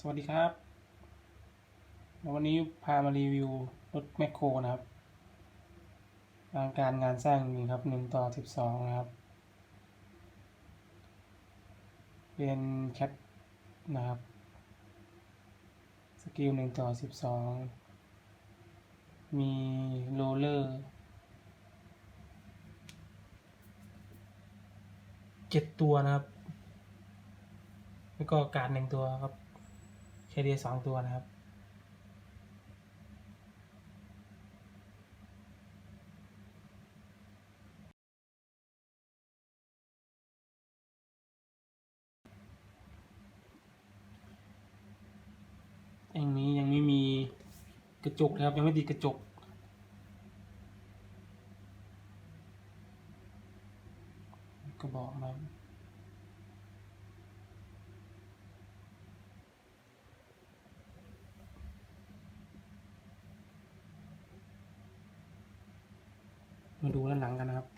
สวัสดีครับวันนี้พามารีวิวรถแมคโครนะครับงานสร้างจริงครับ1:12นะครับเป็นแคทนะครับสกิล1:12มีโรลเลอร์7ตัวนะครับแล้วก็การ1ตัวครับแคเรีย2ตัวนะครับยังไม่มีกระจกนะครับยังไม่ติดกระจกก็บอกมาดูด้านหลังกันนะครับ